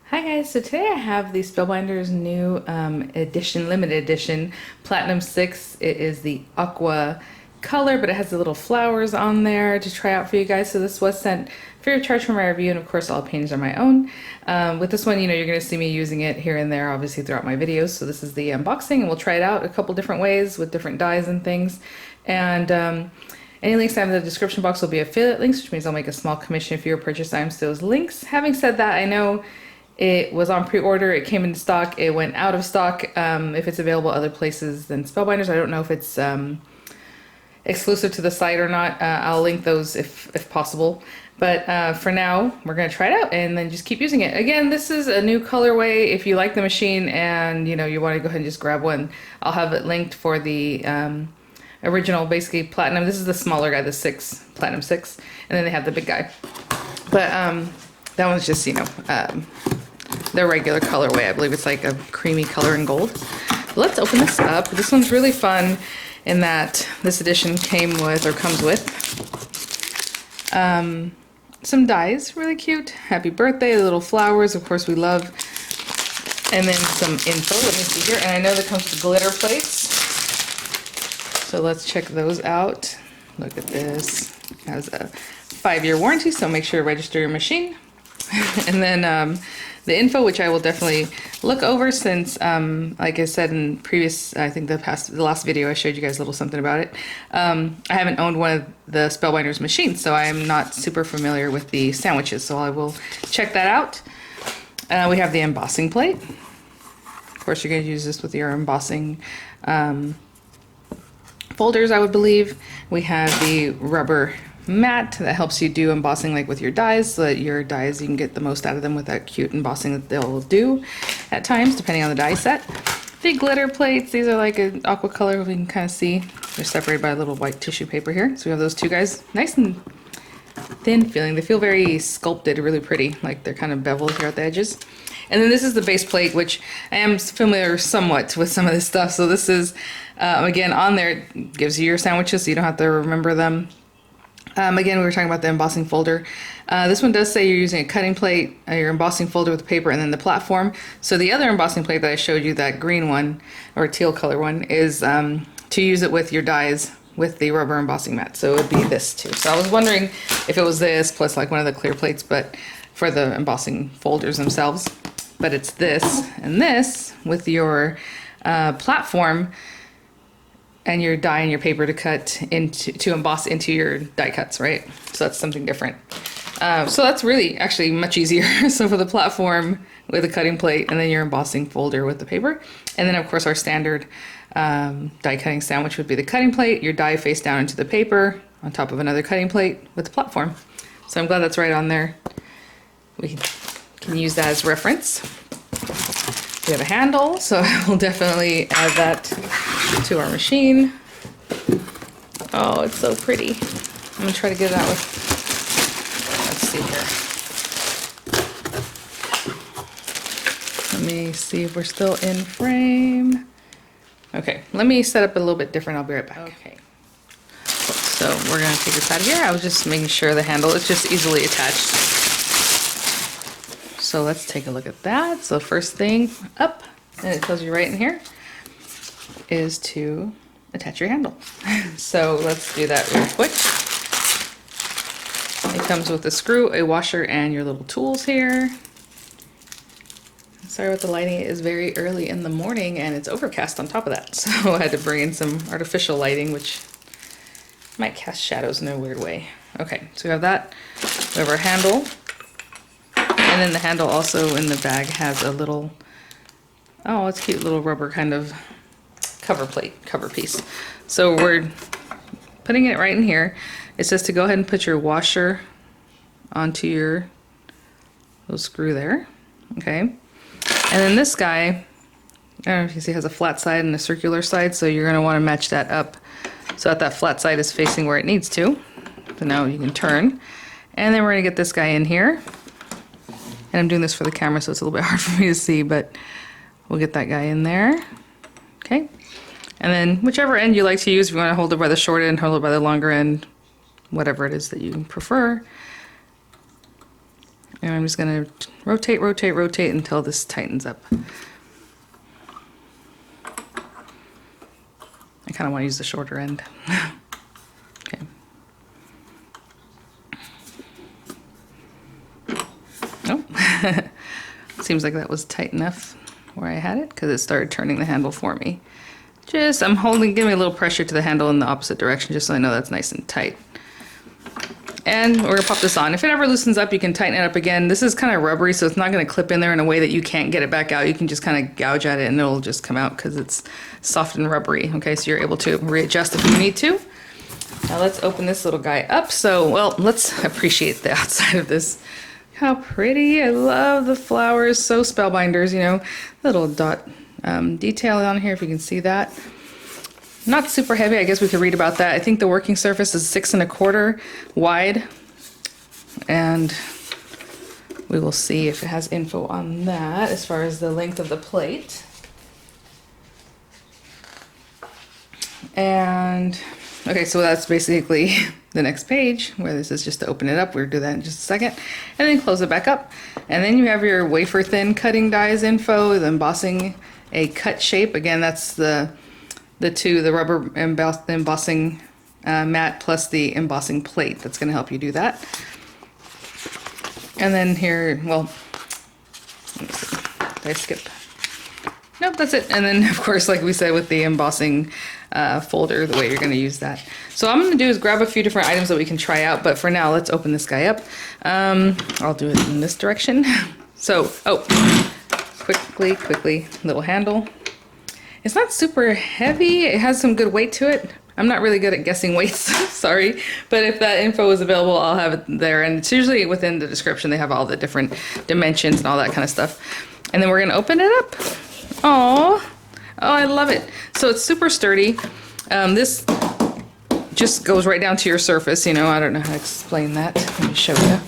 Hi guys, so today I have the Spellbinders new limited edition, Platinum 6. It is the Aqua color, but it has the little flowers on there to try out for you guys. So this was sent free of charge for my review, and of course all paintings are my own. With this one, you're going to see me using it here and there, obviously throughout my videos. So this is the unboxing, and we'll try it out a couple different ways with different dyes and things. And any links I have in the description box will be affiliate links, which means I'll make a small commission if you purchase items to those links. Having said that, I know it was on pre-order, it came into stock, it went out of stock. If it's available other places than Spellbinders, I don't know if it's exclusive to the site or not. I'll link those if possible. But for now, we're going to try it out and then just keep using it. Again, this is a new colorway. If you like the machine and you want to go ahead and just grab one, I'll have it linked for the original, basically Platinum. This is the smaller guy, the Platinum 6. And then they have the big guy. But that one's just, the regular colorway. I believe it's like a creamy color in gold. Let's open this up. This one's really fun in that this edition comes with some dies, really cute. Happy birthday, the little flowers, of course we love. And then some info, let me see here. And I know that comes with glitter plates. So let's check those out. Look at this. It has a 5-year warranty, so make sure to register your machine. And then the info, which I will definitely look over since, like I said in previous, I think the last video I showed you guys a little something about it. I haven't owned one of the Spellbinders machines, so I am not super familiar with the sandwiches, so I will check that out. We have the embossing plate. Of course, you're going to use this with your embossing folders, I would believe. We have the rubber mat that helps you do embossing like with your dies, so that your dies, you can get the most out of them with that cute embossing that they'll do at times depending on the die set. The glitter plates, these are like an aqua color, we can kind of see they're separated by a little white tissue paper here. So we have those two guys, nice and thin feeling. They feel very sculpted, really pretty, like they're kind of beveled here at the edges. And then this is the base plate, which I am familiar somewhat with some of this stuff. So this is again on there, it gives you your sandwiches so you don't have to remember them. Again, we were talking about the embossing folder. This one does say you're using a cutting plate, your embossing folder with the paper, and then the platform. So the other embossing plate that I showed you, that green one, or teal color one, is to use it with your dies with the rubber embossing mat. So it would be this too. So I was wondering if it was this plus like one of the clear plates, but for the embossing folders themselves. But it's this and this with your platform and your die and your paper to cut into, to emboss into your die cuts, right? So that's something different. So that's really actually much easier. So for the platform with a cutting plate and then your embossing folder with the paper. And then of course our standard die cutting sandwich would be the cutting plate, your die face down into the paper on top of another cutting plate with the platform. So I'm glad that's right on there. We can use that as reference. We have a handle, so I will definitely add that to our machine. Oh, it's so pretty. I'm gonna try to get it out with, let's see here. Let me see if we're still in frame. Okay, let me set up a little bit different. I'll be right back. Okay. So we're gonna take this out of here. I was just making sure the handle is just easily attached. So let's take a look at that. So first thing up, and it tells you right in here, is to attach your handle. So let's do that real quick. It comes with a screw, a washer, and your little tools here. Sorry about the lighting, it is very early in the morning and it's overcast on top of that. So I had to bring in some artificial lighting, which might cast shadows in a weird way. Okay, so we have that. We have our handle. And then the handle also in the bag has a little, oh, it's cute little rubber kind of cover piece. So we're putting it right in here. It says to go ahead and put your washer onto your little screw there. Okay. And then this guy, I don't know if you see, has a flat side and a circular side. So you're going to want to match that up so that flat side is facing where it needs to. So now you can turn. And then we're going to get this guy in here. And I'm doing this for the camera, so it's a little bit hard for me to see, but we'll get that guy in there. Okay. And then whichever end you like to use, if you want to hold it by the short end, hold it by the longer end, whatever it is that you prefer. And I'm just gonna rotate, rotate, rotate until this tightens up. I kind of want to use the shorter end. Okay. Oh, seems like that was tight enough where I had it because it started turning the handle for me. I'm holding, giving a little pressure to the handle in the opposite direction just so I know that's nice and tight. And we're gonna pop this on. If it ever loosens up, you can tighten it up again. This is kind of rubbery, so it's not gonna clip in there in a way that you can't get it back out. You can just kind of gouge at it and it'll just come out because it's soft and rubbery. Okay, so you're able to readjust if you need to. Now let's open this little guy up. So, well, let's appreciate the outside of this. How pretty. I love the flowers. So Spellbinders, you know, little dot detail on here if you can see that. Not super heavy. I guess we could read about that. I think the working surface is 6 1/4 wide, and we will see if it has info on that as far as the length of the plate. And okay, so that's basically the next page where this is just to open it up. We'll do that in just a second, and then close it back up. And then you have your wafer thin cutting dies info, the embossing a cut shape. Again, that's the rubber embossing mat plus the embossing plate. That's going to help you do that. And then here, well, let me see. Did I skip? Nope, that's it. And then, of course, like we said with the embossing folder, the way you're going to use that. So what I'm going to do is grab a few different items that we can try out. But for now, let's open this guy up. I'll do it in this direction. So, quickly, little handle. It's not super heavy. It has some good weight to it. I'm not really good at guessing weights, sorry. But if that info is available, I'll have it there. And it's usually within the description. They have all the different dimensions and all that kind of stuff. And then we're gonna open it up. Aww. Oh, I love it. So it's super sturdy. This just goes right down to your surface. You know, I don't know how to explain that. Let me show you.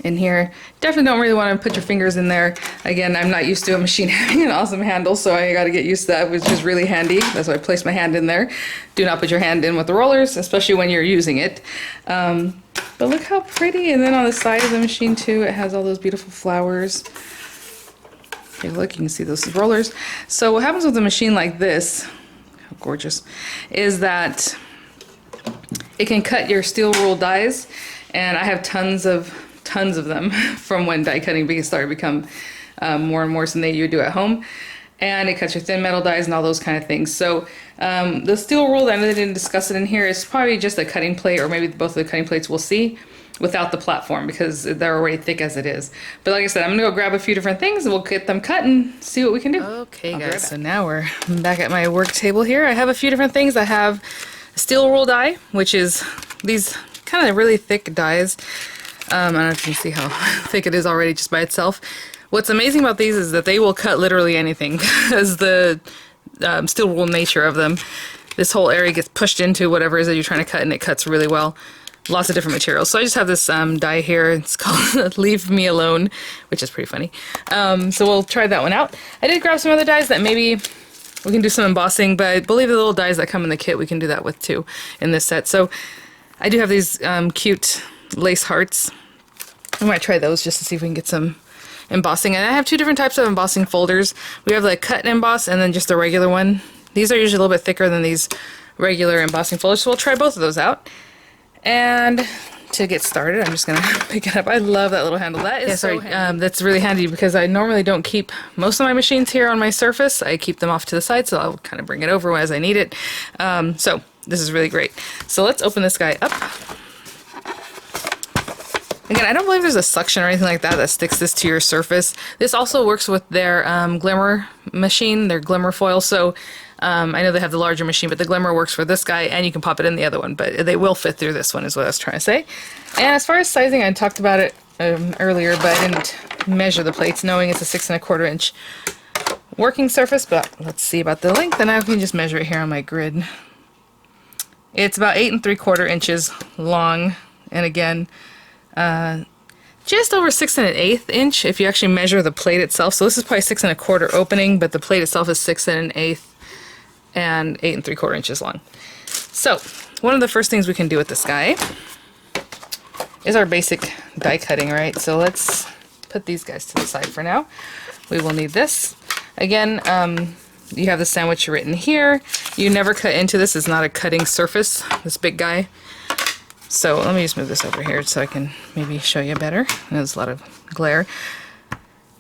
In here, definitely don't really want to put your fingers in there. Again, I'm not used to a machine having an awesome handle, so I got to get used to that, which is really handy. That's why I placed my hand in there. Do not put your hand in with the rollers, especially when you're using it. But look how pretty. And then on the side of the machine too, it has all those beautiful flowers. Okay, look, you can see those rollers. So what happens with a machine like this, how gorgeous, is that it can cut your steel rule dies, and I have tons of them from when die cutting started to become more and more something you do at home. And it cuts your thin metal dies and all those kind of things. So the steel rule, I know they didn't discuss it in here, is probably just a cutting plate, or maybe both of the cutting plates we'll see, without the platform because they're already thick as it is. But like I said, I'm gonna go grab a few different things and we'll get them cut and see what we can do. Okay guys, so now we're back at my work table here. I have a few different things. I have steel rule die, which is these kind of really thick dies. I don't know if you can see how thick it is already just by itself. What's amazing about these is that they will cut literally anything because the steel rule nature of them. This whole area gets pushed into whatever it is that you're trying to cut, and it cuts really well. Lots of different materials. So I just have this die here. It's called Leave Me Alone, which is pretty funny. So we'll try that one out. I did grab some other dies that maybe we can do some embossing, but I believe the little dies that come in the kit we can do that with too in this set. So I do have these cute lace hearts. I might try those just to see if we can get some embossing. And I have two different types of embossing folders. We have the cut and emboss and then just the regular one. These are usually a little bit thicker than these regular embossing folders, so we'll try both of those out. And to get started, I'm just gonna pick it up. I love that little handle. That is so handy. That's really handy because I normally don't keep most of my machines here on my surface. I keep them off to the side, so I'll kind of bring it over as I need it. So this is really great. So let's open this guy up. Again, I don't believe there's a suction or anything like that that sticks this to your surface. This also works with their glimmer machine, their glimmer foil. So I know they have the larger machine, but the glimmer works for this guy, and you can pop it in the other one, but they will fit through this one is what I was trying to say. And as far as sizing, I talked about it earlier, but I didn't measure the plates, knowing it's a 6 1/4 inch working surface, but let's see about the length, and I can just measure it here on my grid. It's about 8 3/4 inches long, and again, just over 6 1/8 inch if you actually measure the plate itself. So this is probably 6 1/4 opening, but the plate itself is 6 1/8 and 8 3/4 inches long. So one of the first things we can do with this guy is our basic die cutting, right? So let's put these guys to the side for now. We will need this. Again, you have the sandwich written here. You never cut into this. It's not a cutting surface, this big guy. So let me just move this over here so I can maybe show you better. There's a lot of glare.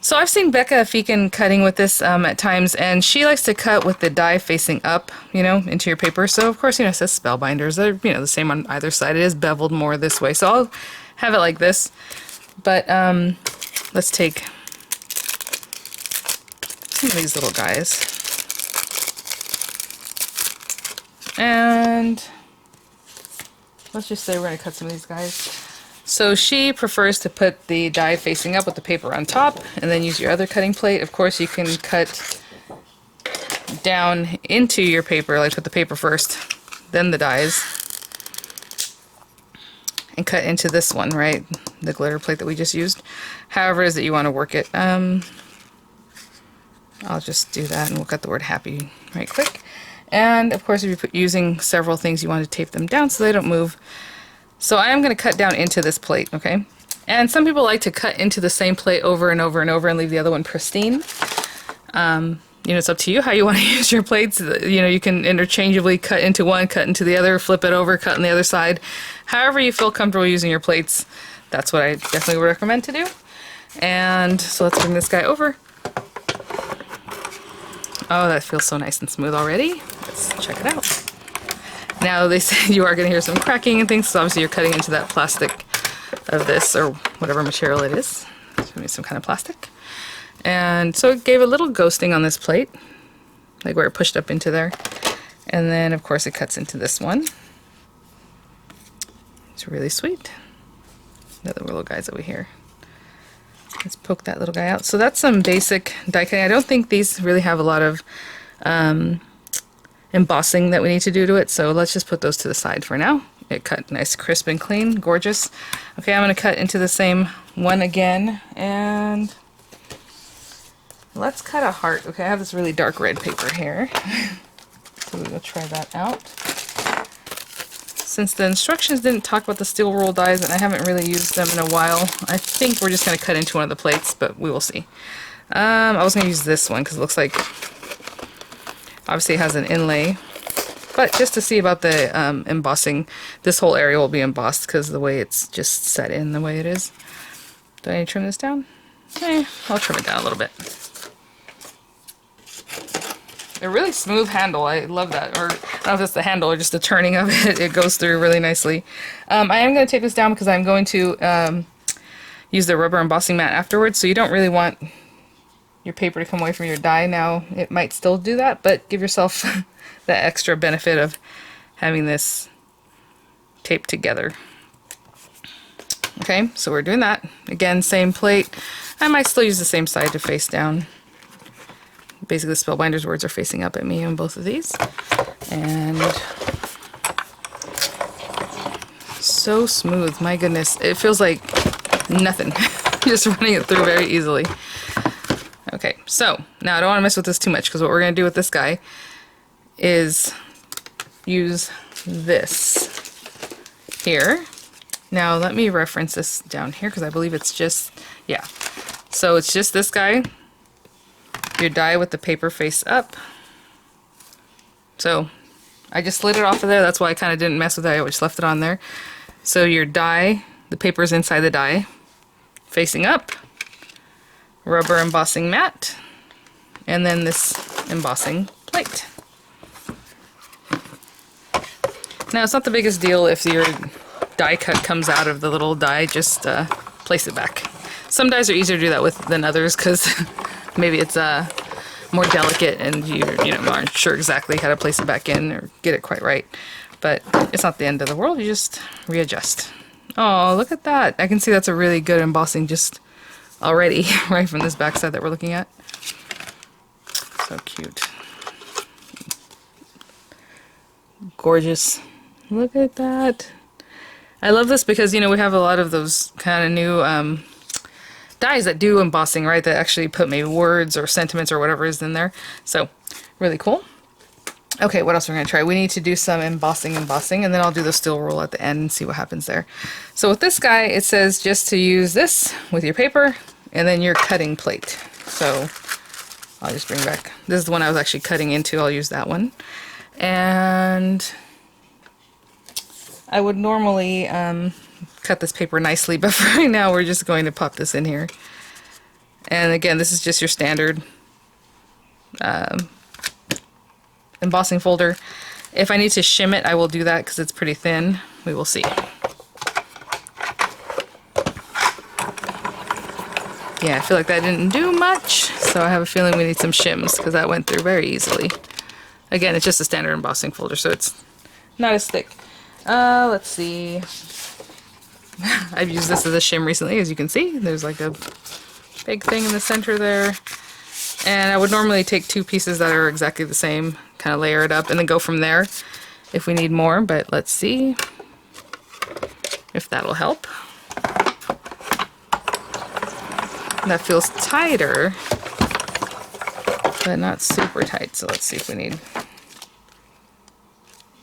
So I've seen Becca Fekin cutting with this at times, and she likes to cut with the die facing up, you know, into your paper. So of course, you know, it says Spellbinders. They're, you know, the same on either side. It is beveled more this way. So I'll have it like this. But let's take some of these little guys. And let's just say we're going to cut some of these guys. So she prefers to put the die facing up with the paper on top and then use your other cutting plate. Of course, you can cut down into your paper, like put the paper first, then the dies, and cut into this one, right? The glitter plate that we just used. However it is that you want to work it. I'll just do that and we'll cut the word happy right quick. And of course, if you're using several things, you want to tape them down so they don't move. So I am going to cut down into this plate, okay? And some people like to cut into the same plate over and over and over and leave the other one pristine. You know, it's up to you how you want to use your plates. You know, you can interchangeably cut into one, cut into the other, flip it over, cut on the other side. However you feel comfortable using your plates, that's what I definitely would recommend to do. And so let's bring this guy over. Oh, that feels so nice and smooth already. Let's check it out. Now they say you are going to hear some cracking and things, so obviously you're cutting into that plastic of this, or whatever material it is. It's going to be some kind of plastic. And so it gave a little ghosting on this plate, like where it pushed up into there. And then of course it cuts into this one. It's really sweet. The other little guys over here. Let's poke that little guy out. So that's some basic die cutting. I don't think these really have a lot of embossing that we need to do to it, so let's just put those to the side for now. It cut nice, crisp and clean, gorgeous. Okay, I'm going to cut into the same one again, and let's cut a heart. Okay, I have this really dark red paper here, so we'll try that out. Since the instructions didn't talk about the steel roll dies and I haven't really used them in a while, I think we're just going to cut into one of the plates, but we will see. I was going to use this one because it looks like, obviously it has an inlay, but just to see about the embossing, this whole area will be embossed because of the way it's just set in the way it is. Do I need to trim this down? I'll trim it down a little bit. A really smooth handle, I love that. Or I don't know if it's the handle or just the turning of it, it goes through really nicely. I am going to take this down because I'm going to use the rubber embossing mat afterwards, so you don't really want your paper to come away from your die. Now it might still do that, but give yourself that extra benefit of having this taped together. Okay, so we're doing that. Again, same plate. I might still use the same side to face down. Basically, the Spellbinders words are facing up at me on both of these. And so smooth, my goodness. It feels like nothing. Just running it through very easily. Okay, so now I don't want to mess with this too much because what we're going to do with this guy is use this here. Now let me reference this down here because I believe it's just, yeah. So it's just this guy. Your die with the paper face up. So I just slid it off of there. That's why I kind of didn't mess with it. I just left it on there. So your die, the paper is inside the die, facing up. Rubber embossing mat, and then this embossing plate. Now it's not the biggest deal if your die cut comes out of the little die, just place it back. Some dies are easier to do that with than others because maybe it's more delicate and you aren't sure exactly how to place it back in or get it quite right. But it's not the end of the world, you just readjust. Oh, look at that. I can see that's a really good embossing just already, right from this back side that we're looking at. So cute. Gorgeous. Look at that. I love this because, you know, we have a lot of those kind of new dies that do embossing, right? That actually put maybe words or sentiments or whatever is in there. So, really cool. Okay, what else are we gonna try? We need to do some embossing, and then I'll do the steel roll at the end and see what happens there. So with this guy, it says just to use this with your paper and then your cutting plate. So I'll just bring back, this is the one I was actually cutting into, I'll use that one. And I would normally cut this paper nicely, but for right now we're just going to pop this in here. And again, this is just your standard embossing folder. If I need to shim it, I will do that because it's pretty thin. We will see. Yeah, I feel like that didn't do much, so I have a feeling we need some shims because that went through very easily. Again, it's just a standard embossing folder, so it's not as thick. Let's see. I've used this as a shim recently, as you can see. There's like a big thing in the center there. And I would normally take two pieces that are exactly the same, kind of layer it up, and then go from there if we need more, but let's see if that'll help. That feels tighter, but not super tight, so let's see if we need...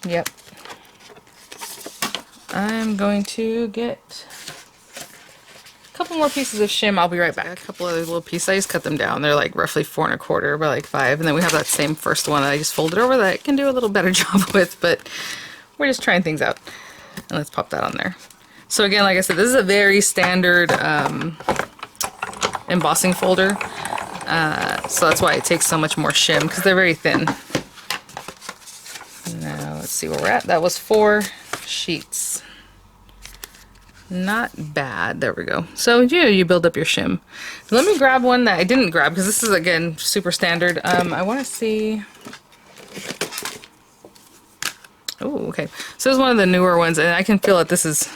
Yep. I'm going to get a couple more pieces of shim. I'll be right back. A couple other little pieces. I just cut them down. They're like roughly 4 1/4 by like 5. And then we have that same first one that I just folded over that I can do a little better job with, but we're just trying things out. And let's pop that on there. So again, like I said, this is a very standard embossing folder. So that's why it takes so much more shim, because they're very thin. Now let's see where we're at. That was 4 sheets. Not bad. There we go. So yeah, you build up your shim. Let me grab one that I didn't grab because this is again super standard. I want to see. Oh, okay. So this is one of the newer ones, and I can feel that this is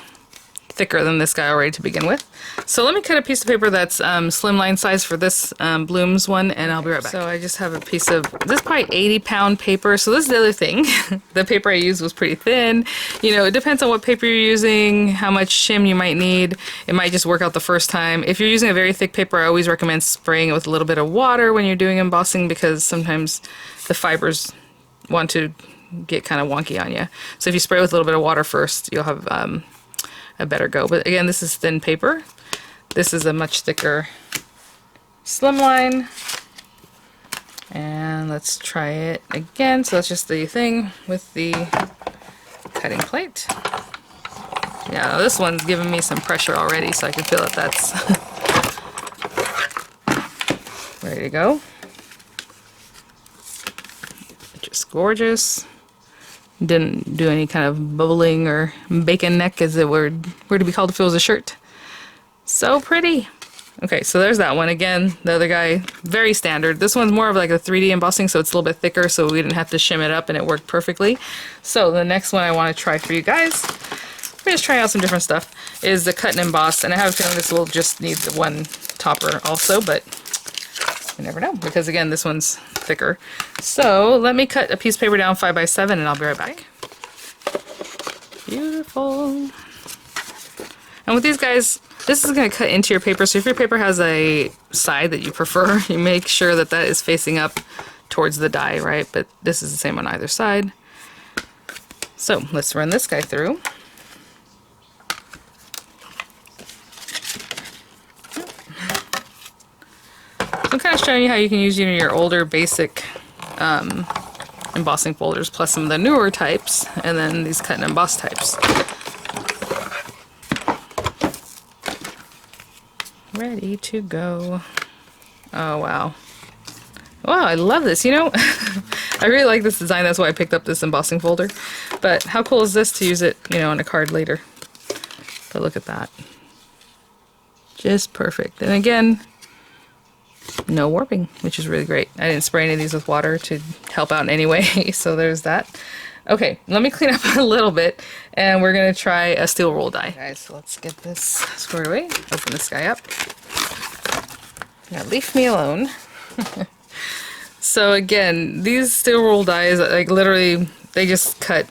thicker than this guy already to begin with. So let me cut a piece of paper that's slimline size for this Blooms one, and I'll be right back. So I just have a piece of, this is probably 80-pound paper. So this is the other thing. The paper I used was pretty thin. You know, it depends on what paper you're using, how much shim you might need. It might just work out the first time. If you're using a very thick paper, I always recommend spraying it with a little bit of water when you're doing embossing, because sometimes the fibers want to get kind of wonky on you. So if you spray with a little bit of water first, you'll have a better go. But again, this is thin paper. This is a much thicker slimline. And let's try it again. So that's just the thing with the cutting plate. Yeah, this one's giving me some pressure already, so I can feel that that's ready to go. Just gorgeous. Didn't do any kind of bubbling or bacon neck, as it were to be called if it was a shirt. So pretty. Okay, so there's that one. Again, the other guy, very standard. This one's more of like a 3D embossing, so it's a little bit thicker, so we didn't have to shim it up, and it worked perfectly. So the next one I want to try for you guys, we're just trying out some different stuff, is the cut and emboss. And I have a feeling this will just need the one topper also, but you never know, because again, this one's thicker. So let me cut a piece of paper down 5 by 7, and I'll be right back. Beautiful. And with these guys, this is going to cut into your paper, so if your paper has a side that you prefer, you make sure that that is facing up towards the die, right? But this is the same on either side. So let's run this guy through. I'm kind of showing you how you can use your older basic embossing folders plus some of the newer types, and then these cut and emboss types. Ready to go. Oh wow. Wow, I love this. You know, I really like this design. That's why I picked up this embossing folder. But how cool is this to use it, you know, on a card later? But look at that. Just perfect. And again, no warping, which is really great. I didn't spray any of these with water to help out in any way, so there's that. Okay, let me clean up a little bit, and we're gonna try a steel roll die. Guys, so let's get this squared away. Open this guy up. Now leave me alone. So again, these steel roll dies, like literally, they just cut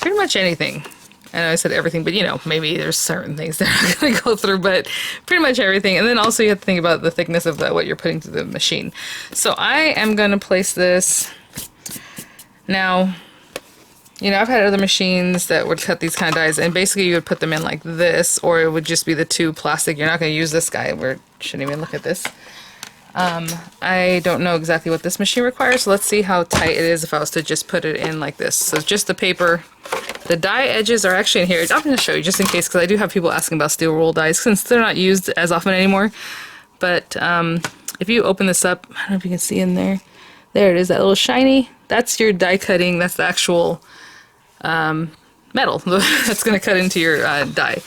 pretty much anything. I know I said everything, but you know, maybe there's certain things that I'm going to go through, but pretty much everything. And then also you have to think about the thickness of what you're putting through the machine. So I am going to place this Now, you know, I've had other machines that would cut these kind of dies, and basically you would put them in like this, or it would just be the two plastic. You're not going to use this guy. We shouldn't even look at this. I don't know exactly what this machine requires, so let's see how tight it is if I was to just put it in like this. So just the paper. The die edges are actually in here. I'm going to show you just in case, because I do have people asking about steel wool dies since they're not used as often anymore. But if you open this up, I don't know if you can see in there. There it is, that little shiny. That's your die cutting. That's the actual metal that's going to cut into your die.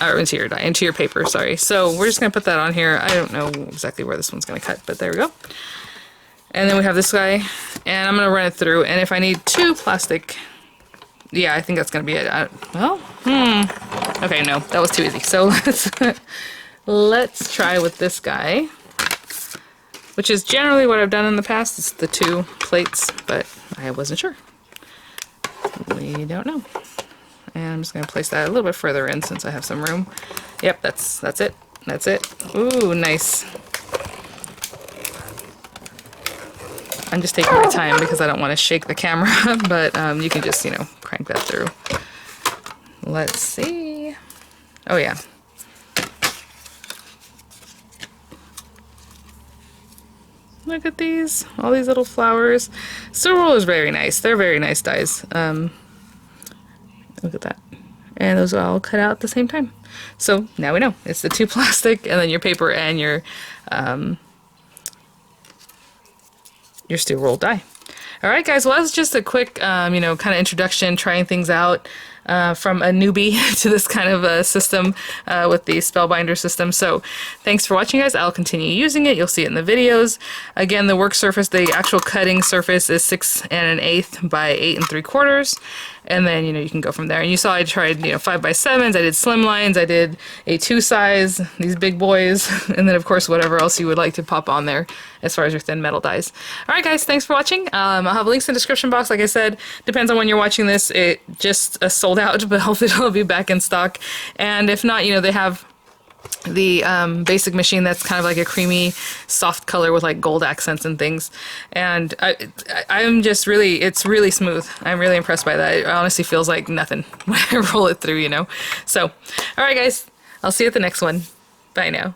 Or into your paper, sorry. So we're just going to put that on here. I don't know exactly where this one's going to cut, but there we go. And then we have this guy, and I'm going to run it through. And if I need two plastic, yeah, I think that's going to be it. Okay, no, that was too easy. So let's try with this guy, which is generally what I've done in the past. It's the two plates, but I wasn't sure. We don't know. And I'm just going to place that a little bit further in since I have some room. Yep, that's it. That's it. Ooh, nice. I'm just taking my time because I don't want to shake the camera, but you can just, you know, crank that through. Let's see. Oh, yeah. Look at these. All these little flowers. Steel wool is very nice. They're very nice dies. Look at that. And those are all cut out at the same time. So now we know. It's the two plastic and then your paper and your steel wool die. Alright guys, well that's just a quick, you know, kind of introduction, trying things out from a newbie to this kind of system with the Spellbinder system. So thanks for watching guys. I'll continue using it. You'll see it in the videos. Again, the work surface, the actual cutting surface is 6 1/8 by 8 3/4. And then, you know, you can go from there. And you saw I tried, you know, 5x7s, I did slim lines, I did a 2 size, these big boys, and then of course whatever else you would like to pop on there as far as your thin metal dies. Alright guys, thanks for watching. I'll have links in the description box. Like I said, depends on when you're watching this. It just sold out, but hopefully it'll be back in stock. And if not, you know, they have the basic machine that's kind of like a creamy soft color with like gold accents and things, and I'm just really, it's really smooth. I'm really impressed by that. It honestly feels like nothing when I roll it through, you know. So alright guys, I'll see you at the next one. Bye now.